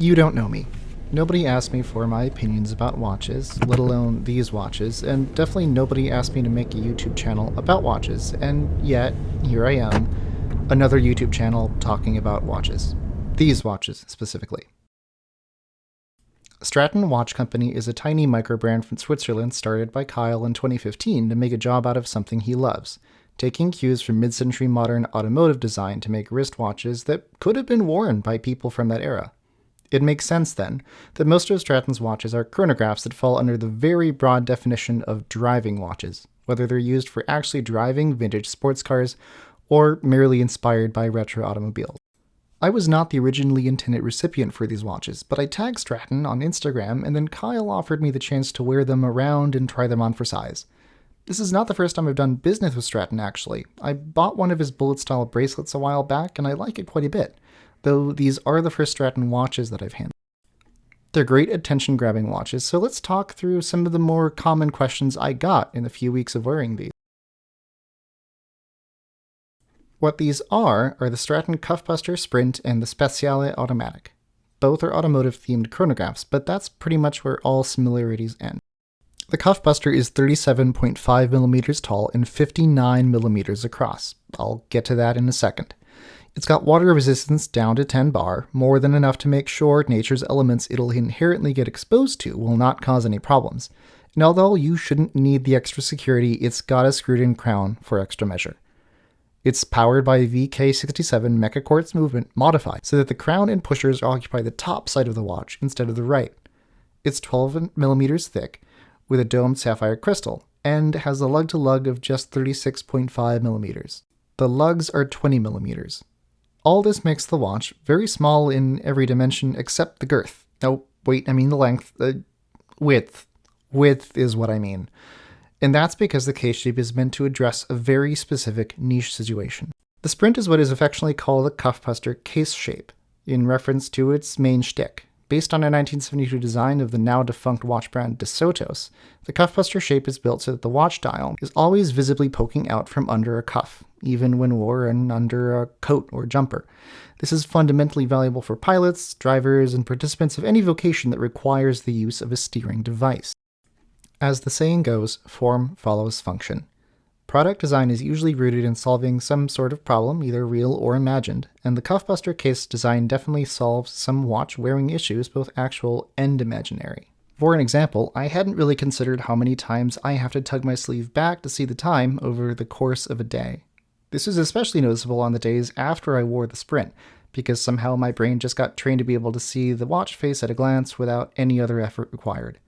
You don't know me. Nobody asked me for my opinions about watches, let alone these watches, and definitely nobody asked me to make a YouTube channel about watches, and yet, here I am, another YouTube channel talking about watches. These watches, specifically. Straton Watch Company is a tiny micro-brand from Switzerland started by Kyle in 2015 to make a job out of something he loves, taking cues from mid-century modern automotive design to make wristwatches that could have been worn by people from that era. It makes sense, then, that most of Straton's watches are chronographs that fall under the very broad definition of driving watches, whether they're used for actually driving vintage sports cars or merely inspired by retro automobiles. I was not the originally intended recipient for these watches, but I tagged Straton on Instagram, and then Kyle offered me the chance to wear them around and try them on for size. This is not the first time I've done business with Straton, actually. I bought one of his bullet-style bracelets a while back, and I like it quite a bit, though these are the first Straton watches that I've handled. They're great attention-grabbing watches, so let's talk through some of the more common questions I got in the few weeks of wearing these. What these are the Straton Cuffbuster Sprint and the Speciale Automatic. Both are automotive-themed chronographs, but that's pretty much where all similarities end. The Cuffbuster is 37.5mm tall and 59mm across. I'll get to that in a second. It's got water resistance down to 10 bar, more than enough to make sure nature's elements it'll inherently get exposed to will not cause any problems. And although you shouldn't need the extra security, it's got a screwed-in crown for extra measure. It's powered by VK67 Mecha Quartz movement modified so that the crown and pushers occupy the top side of the watch instead of the right. It's 12mm thick with a domed sapphire crystal and has a lug-to-lug of just 36.5mm. The lugs are 20mm. All this makes the watch very small in every dimension except the girth. No, wait, I mean the length. Width. Width is what I mean. And that's because the case shape is meant to address a very specific niche situation. The Sprint is what is affectionately called the Cuffbuster case shape, in reference to its main shtick. Based on a 1972 design of the now-defunct watch brand DeSoto's, the Cuffbuster shape is built so that the watch dial is always visibly poking out from under a cuff, even when worn under a coat or jumper. This is fundamentally valuable for pilots, drivers, and participants of any vocation that requires the use of a steering device. As the saying goes, form follows function. Product design is usually rooted in solving some sort of problem, either real or imagined, and the Cuffbuster case design definitely solves some watch-wearing issues, both actual and imaginary. For an example, I hadn't really considered how many times I have to tug my sleeve back to see the time over the course of a day. This is especially noticeable on the days after I wore the Sprint, because somehow my brain just got trained to be able to see the watch face at a glance without any other effort required.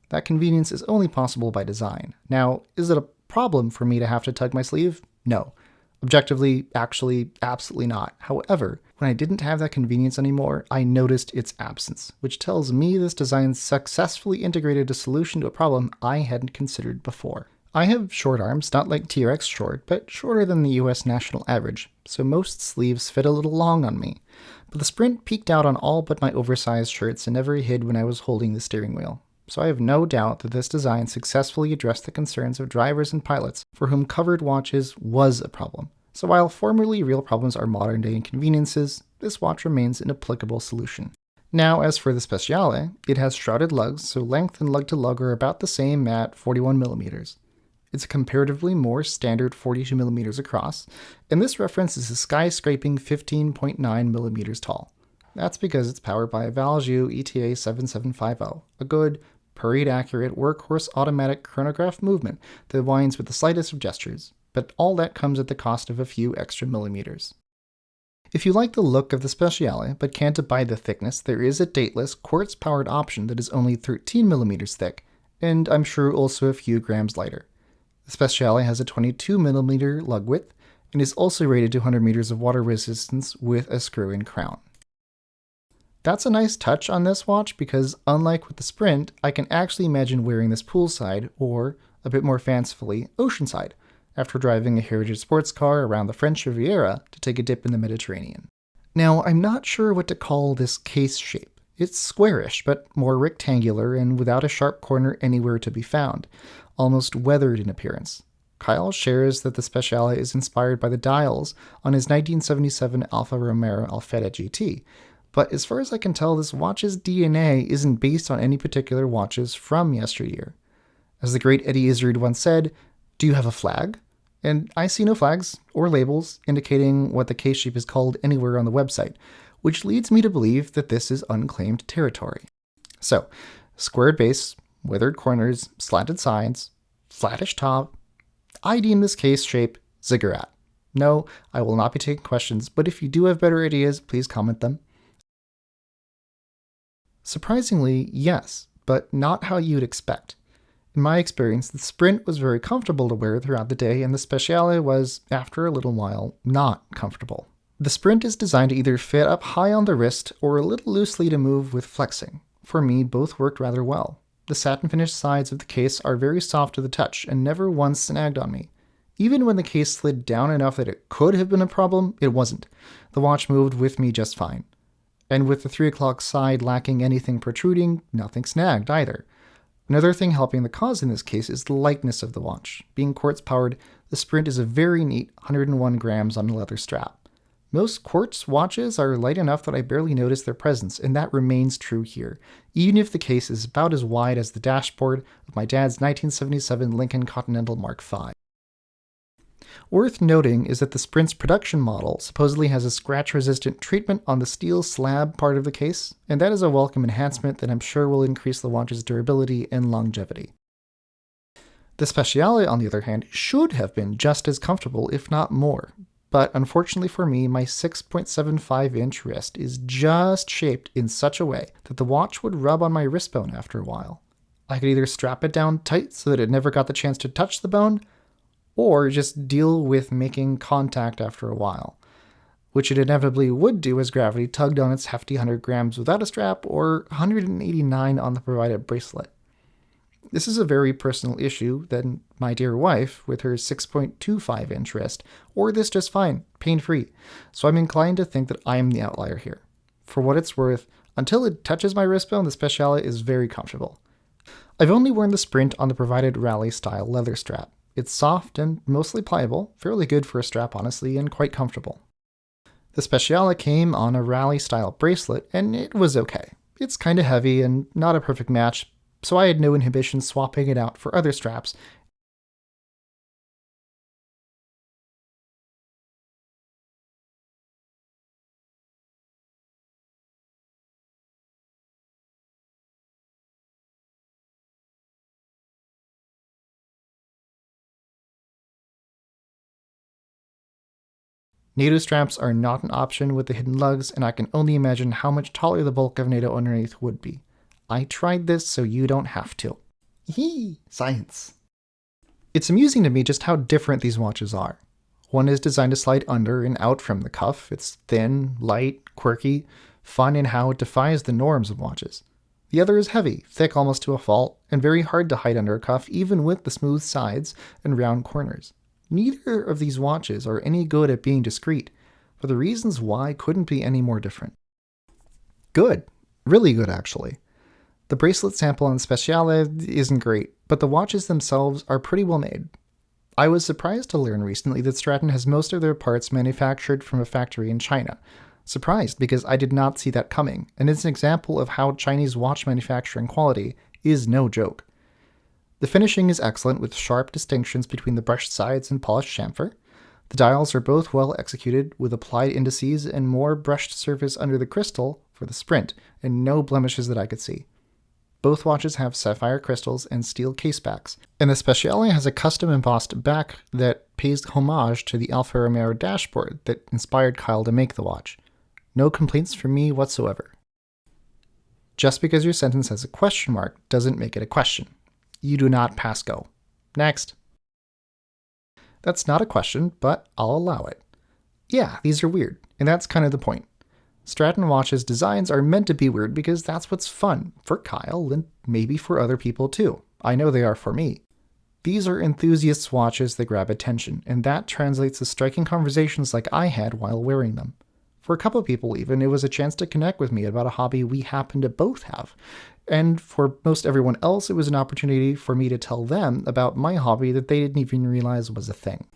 That convenience is only possible by design. Now, is it a problem for me to have to tug my sleeve? No. Objectively, actually, absolutely not. However, when I didn't have that convenience anymore, I noticed its absence, which tells me this design successfully integrated a solution to a problem I hadn't considered before. I have short arms, not like TRX short, but shorter than the US national average, so most sleeves fit a little long on me. But the Sprint peeked out on all but my oversized shirts and never hid when I was holding the steering wheel. So I have no doubt that this design successfully addressed the concerns of drivers and pilots for whom covered watches was a problem. So while formerly real problems are modern-day inconveniences, this watch remains an applicable solution. Now, as for the Speciale, it has shrouded lugs, so length and lug-to-lug are about the same at 41mm. It's a comparatively more standard 42mm across, and this reference is a skyscraping 15.9mm tall. That's because it's powered by a Valjoux ETA 7750, a good, period-accurate workhorse automatic chronograph movement that winds with the slightest of gestures, but all that comes at the cost of a few extra millimeters. If you like the look of the Speciale but can't abide the thickness, there is a dateless, quartz-powered option that is only 13mm thick, and I'm sure also a few grams lighter. The Speciale has a 22mm lug width, and is also rated to 100 meters of water resistance with a screw-in crown. That's a nice touch on this watch because, unlike with the Sprint, I can actually imagine wearing this poolside, or, a bit more fancifully, oceanside, after driving a heritage sports car around the French Riviera to take a dip in the Mediterranean. Now, I'm not sure what to call this case shape. It's squarish, but more rectangular and without a sharp corner anywhere to be found, almost weathered in appearance. Kyle shares that the Speciale is inspired by the dials on his 1977 Alfa Romeo Alfetta GT, But as far as I can tell, this watch's DNA isn't based on any particular watches from yesteryear. As the great Eddie Izzard once said, "Do you have a flag?" And I see no flags or labels indicating what the case shape is called anywhere on the website, which leads me to believe that this is unclaimed territory. So, squared base, withered corners, slanted sides, flattish top. I deem this case shape ziggurat. No, I will not be taking questions, but if you do have better ideas, please comment them. Surprisingly, yes, but not how you'd expect. In my experience, the Sprint was very comfortable to wear throughout the day, and the Speciale was, after a little while, not comfortable. The Sprint is designed to either fit up high on the wrist or a little loosely to move with flexing. For me, both worked rather well. The satin-finished sides of the case are very soft to the touch and never once snagged on me. Even when the case slid down enough that it could have been a problem, it wasn't. The watch moved with me just fine. And with the 3 o'clock side lacking anything protruding, nothing snagged either. Another thing helping the cause in this case is the lightness of the watch. Being quartz-powered, the Sprint is a very neat 101 grams on a leather strap. Most quartz watches are light enough that I barely notice their presence, and that remains true here, even if the case is about as wide as the dashboard of my dad's 1977 Lincoln Continental Mark V. Worth noting is that the Sprint's production model supposedly has a scratch-resistant treatment on the steel slab part of the case, and that is a welcome enhancement that I'm sure will increase the watch's durability and longevity. The Speciale, on the other hand, should have been just as comfortable, if not more, but unfortunately for me, my 6.75-inch wrist is just shaped in such a way that the watch would rub on my wrist bone after a while. I could either strap it down tight so that it never got the chance to touch the bone, or just deal with making contact after a while, which it inevitably would do as gravity tugged on its hefty 100 grams without a strap or 189 on the provided bracelet. This is a very personal issue than my dear wife with her 6.25-inch wrist, or this just fine, pain-free, so I'm inclined to think that I am the outlier here. For what it's worth, until it touches my wrist bone, the Speciale is very comfortable. I've only worn the Sprint on the provided rally-style leather strap. It's soft and mostly pliable, fairly good for a strap honestly, and quite comfortable. The Speciale came on a rally-style bracelet, and it was okay. It's kinda heavy and not a perfect match, so I had no inhibition swapping it out for other straps. NATO straps are not an option with the hidden lugs, and I can only imagine how much taller the bulk of NATO underneath would be. I tried this so you don't have to. Yee! Science. It's amusing to me just how different these watches are. One is designed to slide under and out from the cuff. It's thin, light, quirky, fun in how it defies the norms of watches. The other is heavy, thick almost to a fault, and very hard to hide under a cuff even with the smooth sides and round corners. Neither of these watches are any good at being discreet, but the reasons why couldn't be any more different. Good. Really good, actually. The bracelet sample on Speciale isn't great, but the watches themselves are pretty well made. I was surprised to learn recently that Straton has most of their parts manufactured from a factory in China. Surprised because I did not see that coming, and it's an example of how Chinese watch manufacturing quality is no joke. The finishing is excellent with sharp distinctions between the brushed sides and polished chamfer. The dials are both well executed with applied indices and more brushed surface under the crystal for the Sprint, and no blemishes that I could see. Both watches have sapphire crystals and steel casebacks, and the Speciale has a custom embossed back that pays homage to the Alfa Romeo dashboard that inspired Kyle to make the watch. No complaints from me whatsoever. Just because your sentence has a question mark doesn't make it a question. You do not pass go. Next. That's not a question, but I'll allow it. Yeah, these are weird, and that's kind of the point. Straton Watch's designs are meant to be weird because that's what's fun, for Kyle, and maybe for other people too. I know they are for me. These are enthusiasts' watches that grab attention, and that translates to striking conversations like I had while wearing them. For a couple people even, it was a chance to connect with me about a hobby we happen to both have. And for most everyone else, it was an opportunity for me to tell them about my hobby that they didn't even realize was a thing.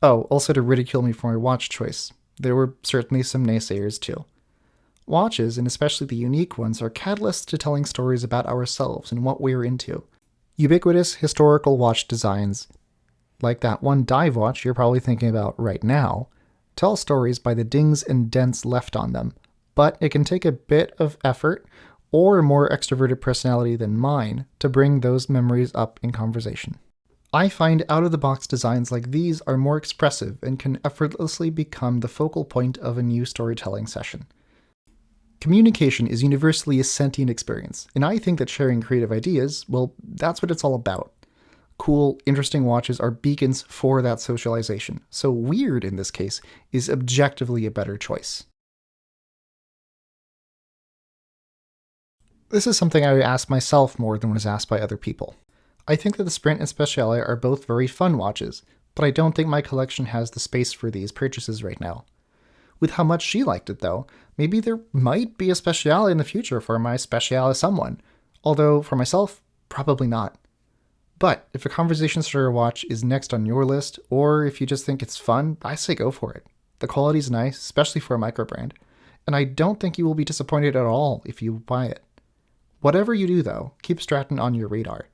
Oh, also to ridicule me for my watch choice. There were certainly some naysayers too. Watches, and especially the unique ones, are catalysts to telling stories about ourselves and what we're into. Ubiquitous historical watch designs, like that one dive watch you're probably thinking about right now, tell stories by the dings and dents left on them, but it can take a bit of effort or a more extroverted personality than mine to bring those memories up in conversation. I find out-of-the-box designs like these are more expressive and can effortlessly become the focal point of a new storytelling session. Communication is universally a sentient experience, and I think that sharing creative ideas, well, that's what it's all about. Cool, interesting watches are beacons for that socialization, so weird in this case is objectively a better choice. This is something I ask myself more than was asked by other people. I think that the Sprint and Speciale are both very fun watches, but I don't think my collection has the space for these purchases right now. With how much she liked it though, maybe there might be a Speciale in the future for my Speciale someone, although for myself, probably not. But if a conversation starter watch is next on your list, or if you just think it's fun, I say go for it. The quality's nice, especially for a micro brand, and I don't think you will be disappointed at all if you buy it. Whatever you do though, keep Straton on your radar.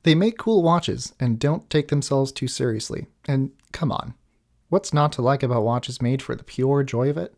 They make cool watches and don't take themselves too seriously, and come on. What's not to like about watches made for the pure joy of it?